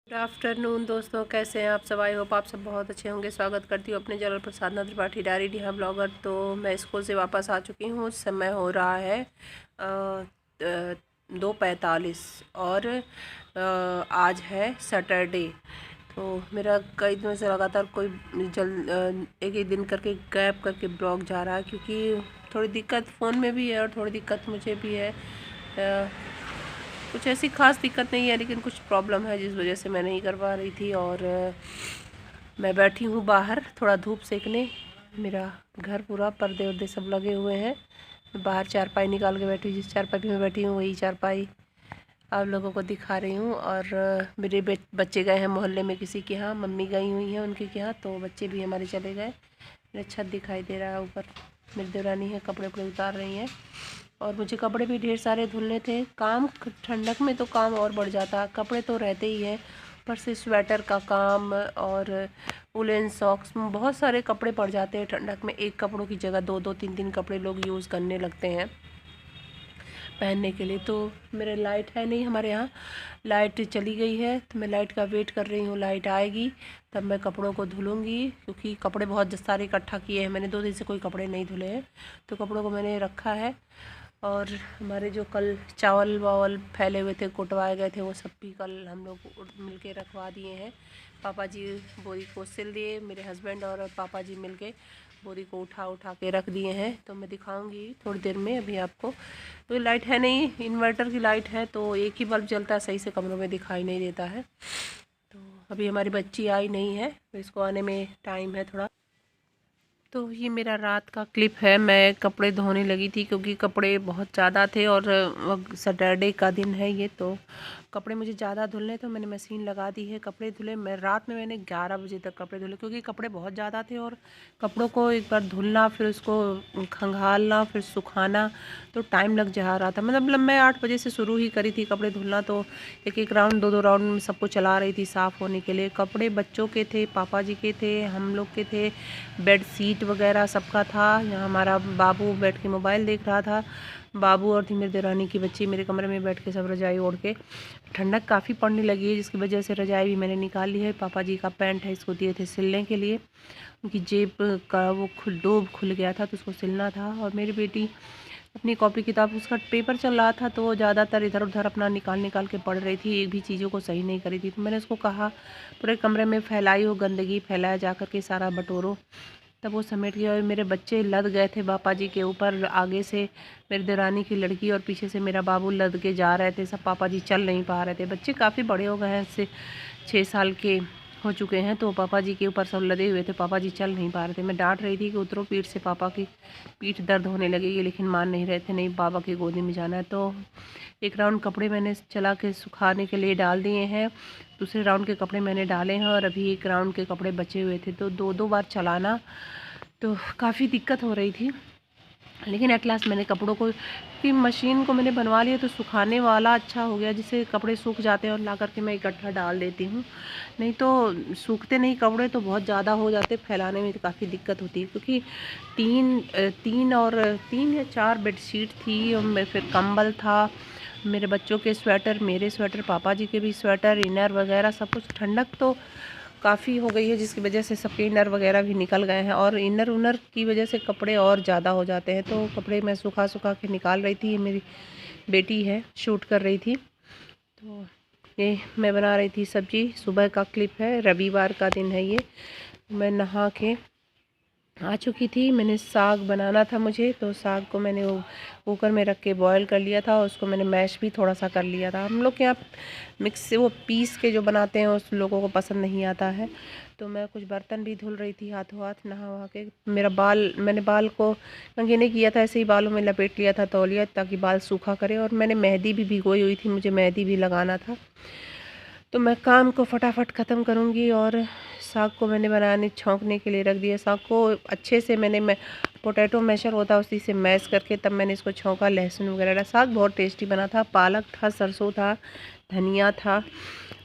Good afternoon दोस्तों, कैसे हैं आप सब। आई होप आप सब बहुत अच्छे होंगे। स्वागत करती हूँ अपने चैनल पर साधना त्रिपाठी डायरी डिहा ब्लॉगर। तो मैं स्कूल से वापस आ चुकी हूँ। समय हो रहा है 2:45 और आज है सैटरडे। तो मेरा कई दिनों से लगातार कोई एक ही दिन करके गैप करके ब्लॉग जा रहा है, क्योंकि थोड़ी दिक्कत फ़ोन में भी है और थोड़ी दिक्कत मुझे भी है। कुछ ऐसी ख़ास दिक्कत नहीं है, लेकिन कुछ प्रॉब्लम है जिस वजह से मैं नहीं कर पा रही थी। और मैं बैठी हूँ बाहर थोड़ा धूप सेकने। मेरा घर पूरा पर्दे वर्दे सब लगे हुए हैं। मैं बाहर चारपाई निकाल के बैठी हूँ। जिस चारपाई पे मैं बैठी हूँ वही चारपाई आप लोगों को दिखा रही हूँ। और मेरे बच्चे गए हैं मोहल्ले में किसी के यहाँ, मम्मी गई हुई हैं उनके यहाँ, तो बच्चे भी हमारे चले गए। मेरा छत दिखाई दे रहा है ऊपर। मेरी देवरानी है, कपड़े उपड़े उतार रही हैं। और मुझे कपड़े भी ढेर सारे धुलने थे। काम ठंडक में तो काम और बढ़ जाता, कपड़े तो रहते ही हैं, ऊपर से स्वेटर का काम और वुलन सॉक्स में बहुत सारे कपड़े पड़ जाते हैं ठंडक में। एक कपड़ों की जगह दो दो तीन तीन कपड़े लोग यूज़ करने लगते हैं पहनने के लिए। तो मेरे लाइट है नहीं, हमारे यहाँ लाइट चली गई है, तो मैं लाइट का वेट कर रही हूँ। लाइट आएगी तब मैं कपड़ों को धुलूँगी, क्योंकि कपड़े बहुत सारे इकट्ठा किए हैं मैंने। 2 दिन से कोई कपड़े नहीं धुले हैं, तो कपड़ों को मैंने रखा है। और हमारे जो कल चावल वावल फैले हुए थे, कुटवाए गए थे, वो सब भी कल हम लोग मिल के रखवा दिए हैं। पापा जी बोरी को सिल दिए, मेरे हस्बैंड और पापा जी मिल के बोरी को उठा उठा के रख दिए हैं। तो मैं दिखाऊंगी थोड़ी देर में अभी आपको। तो लाइट है नहीं, इन्वर्टर की लाइट है, तो एक ही बल्ब जलता है, सही से कमरों में दिखाई नहीं देता है। तो अभी हमारी बच्ची आई नहीं है, तो इसको आने में टाइम है थोड़ा। तो ये मेरा रात का क्लिप है। मैं कपड़े धोने लगी थी, क्योंकि कपड़े बहुत ज़्यादा थे और सैटरडे का दिन है ये, तो कपड़े मुझे ज़्यादा धुलने, तो मैंने मशीन लगा दी है। कपड़े धुले मैं रात में, मैंने 11 बजे तक कपड़े धुले, क्योंकि कपड़े बहुत ज़्यादा थे और कपड़ों को एक बार धुलना, फिर उसको खंगालना, फिर सुखाना, तो टाइम लग जा रहा था। मतलब मैं 8 बजे से शुरू ही करी थी कपड़े धुलना, तो एक एक राउंड 2 2 राउंड में सबको चला रही थी साफ़ होने के लिए। कपड़े बच्चों के थे, पापा जी के थे, हम लोग के थे, बेड शीट वगैरह सबका था। यहाँ हमारा बाबू बैठ के मोबाइल देख रहा था। बाबू और थी मेरी देवरानी की बच्ची मेरे कमरे में बैठ के सब रजाई ओढ़ के। ठंडक काफ़ी पड़ने लगी है, जिसकी वजह से रजाई भी मैंने निकाल ली है। पापा जी का पैंट है, इसको दिए थे सिलने के लिए। उनकी जेब का वो डोब खुल गया था, तो उसको सिलना था। और मेरी बेटी अपनी कॉपी किताब, उसका पेपर चल रहा था, तो वो ज़्यादातर इधर उधर अपना निकाल निकाल के पढ़ रही थी, एक भी चीज़ों को सही नहीं करी थी। तो मैंने उसको कहा पूरे कमरे में फैलाई हो गंदगी, फैलाया जा कर के सारा बटोरो, तब वो समेट गया। और मेरे बच्चे लद गए थे पापा जी के ऊपर, आगे से मेरी देरानी की लड़की और पीछे से मेरा बाबू लद के जा रहे थे सब। पापा जी चल नहीं पा रहे थे। बच्चे काफ़ी बड़े हो गए हैं, इससे 6 साल के हो चुके हैं, तो पापा जी के ऊपर सब लदे हुए थे। पापा जी चल नहीं पा रहे थे। मैं डांट रही थी कि उतरो पीठ से, पापा की पीठ दर्द होने लगेगी, लेकिन मान नहीं रहे थे। नहीं, पापा की गोदी में जाना है। तो एक राउंड कपड़े मैंने चला के सुखाने के लिए डाल दिए हैं, दूसरे राउंड के कपड़े मैंने डाले हैं, और अभी एक राउंड के कपड़े बचे हुए थे। तो 2 2 बार चलाना, तो काफ़ी दिक्कत हो रही थी। लेकिन एट लास्ट मैंने कपड़ों को की मशीन को मैंने बनवा लिया, तो सुखाने वाला अच्छा हो गया, जिससे कपड़े सूख जाते हैं और ला करके मैं इकट्ठा डाल देती हूँ। नहीं तो सूखते नहीं कपड़े, तो बहुत ज़्यादा हो जाते, फैलाने में तो काफ़ी दिक्कत होती है। क्योंकि 3 या 4 बेडशीट थी, और मैं फिर कंबल था, मेरे बच्चों के स्वेटर, मेरे स्वेटर, पापा जी के भी स्वेटर, इनर वगैरह सब कुछ। ठंडक तो काफ़ी हो गई है, जिसकी वजह से सबके इनर वगैरह भी निकल गए हैं, और इनर उनर की वजह से कपड़े और ज़्यादा हो जाते हैं। तो कपड़े मैं सुखा सुखा के निकाल रही थी। मेरी बेटी है, शूट कर रही थी। तो ये मैं बना रही थी सब्जी। सुबह का क्लिप है, रविवार का दिन है ये। मैं नहा के आ चुकी थी। मैंने साग बनाना था मुझे, तो साग को मैंने वो कुकर में रख के बॉयल कर लिया था, और उसको मैंने मैश भी थोड़ा सा कर लिया था। हम लोग के यहाँ मिक्स से वो पीस के जो बनाते हैं, उस लोगों को पसंद नहीं आता है। तो मैं कुछ बर्तन भी धुल रही थी हाथों हाथ, नहा वहा के। मेरा बाल, मैंने बाल को कंघी नहीं किया था, ऐसे ही बालों में लपेट लिया था तौलिया, ताकि बाल सूखा करे। और मैंने मेहंदी भी भिगोई हुई थी, मुझे मेहंदी भी लगाना था। तो मैं काम को फटाफट ख़त्म करूँगी। और साग को मैंने बनाने छौंकने के लिए रख दिया। साग को अच्छे से मैं पोटैटो मैशर होता है, उसी से मैश करके तब मैंने इसको छौंका, लहसुन वगैरह डाला। साग बहुत टेस्टी बना था। पालक था, सरसों था, धनिया था,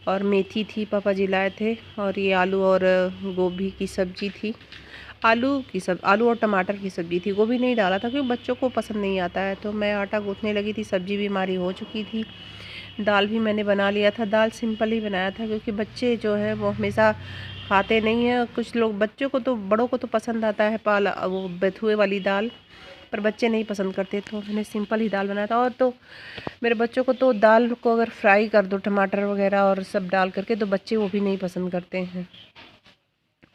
और मेथी थी, पापा जी लाए थे। और ये आलू और गोभी की सब्ज़ी थी। आलू और टमाटर की सब्ज़ी थी। गोभी नहीं डाला था, क्योंकि बच्चों को पसंद नहीं आता है। तो मैं आटा गूँथने लगी थी, सब्ज़ी भी हमारी हो चुकी थी। दाल भी मैंने बना लिया था। दाल सिंपल ही बनाया था क्योंकि बच्चे जो है वो हमेशा खाते नहीं हैं। कुछ लोग, बच्चों को तो, बड़ों को तो पसंद आता है वो बथुए वाली दाल, पर बच्चे नहीं पसंद करते, तो मैंने सिंपल ही दाल बनाया था। और तो मेरे बच्चों को तो दाल को अगर फ्राई कर दो टमाटर वगैरह और सब डाल करके, तो बच्चे वो भी नहीं पसंद करते हैं।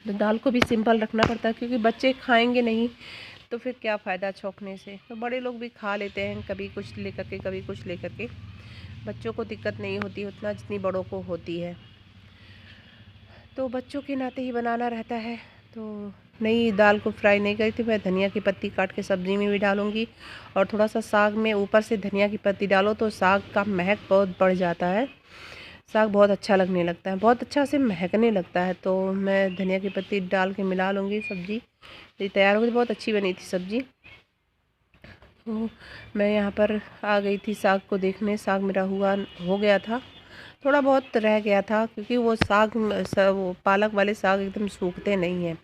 तो दाल को भी सिंपल रखना पड़ता है क्योंकि बच्चे खाएंगे नहीं तो फिर क्या फ़ायदा छौंकने से। तो बड़े लोग भी खा लेते हैं, कभी कुछ लेकर के कभी कुछ लेकर के। बच्चों को दिक्कत नहीं होती उतना जितनी बड़ों को होती है, तो बच्चों के नाते ही बनाना रहता है। तो नहीं, दाल को फ्राई नहीं करी थी मैं। धनिया की पत्ती काट के सब्ज़ी में भी डालूँगी, और थोड़ा सा साग में ऊपर से धनिया की पत्ती डालो तो साग का महक बहुत बढ़ जाता है। साग बहुत अच्छा लगने लगता है, बहुत अच्छा से महकने लगता है। तो मैं धनिया की पत्ती डाल के मिला लूँगी। सब्ज़ी ये तैयार हो गई, बहुत अच्छी बनी थी सब्ज़ी। तो मैं यहाँ पर आ गई थी साग को देखने। साग मेरा हो गया था, थोड़ा बहुत रह गया था क्योंकि वो साग वो पालक वाले साग एकदम सूखते नहीं हैं।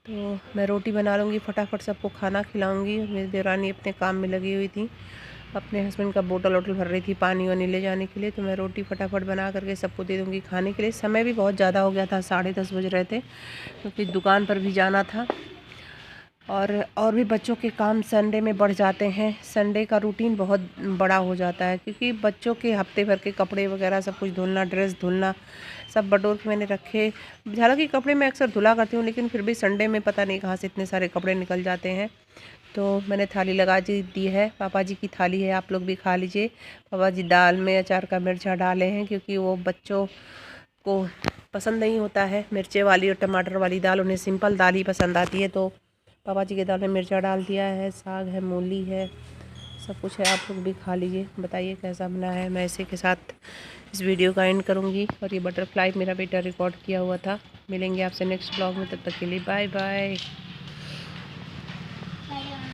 तो मैं रोटी बना लूँगी, फटाफट सबको खाना खिलाऊँगी। मेरी देवरानी अपने काम में लगी हुई थी, अपने हस्बैंड का बोतल वोटल भर रही थी पानी वानी ले जाने के लिए। तो मैं रोटी फटाफट बना करके सबको दे दूँगी खाने के लिए। समय भी बहुत ज़्यादा हो गया था, 10:30 बज रहे थे, क्योंकि दुकान पर भी जाना था। और भी बच्चों के काम संडे में बढ़ जाते हैं। संडे का रूटीन बहुत बड़ा हो जाता है क्योंकि बच्चों के हफ्ते भर के कपड़े वगैरह सब कुछ धुलना, ड्रेस धुलना, सब बटोर के मैंने रखे। हालांकि कपड़े मैं अक्सर धुला करती हूँ, लेकिन फिर भी संडे में पता नहीं कहाँ से इतने सारे कपड़े निकल जाते हैं। तो मैंने थाली लगा दी है, पापा जी की थाली है, आप लोग भी खा लीजिए। पापा जी दाल में अचार का मिर्चा डाले हैं क्योंकि वो बच्चों को पसंद नहीं होता है मिर्चे वाली और टमाटर वाली दाल, उन्हें सिंपल दाल ही पसंद आती है। तो पापा जी के दाल में मिर्चा डाल दिया है, साग है, मूली है, सब कुछ है। आप लोग भी खा लीजिए, बताइए कैसा बना है। मैं इसी के साथ इस वीडियो का एंड करूँगी। और ये बटरफ्लाई मेरा बेटा रिकॉर्ड किया हुआ था। मिलेंगे आपसे नेक्स्ट ब्लॉग में, तब तक के लिए बाय बाय।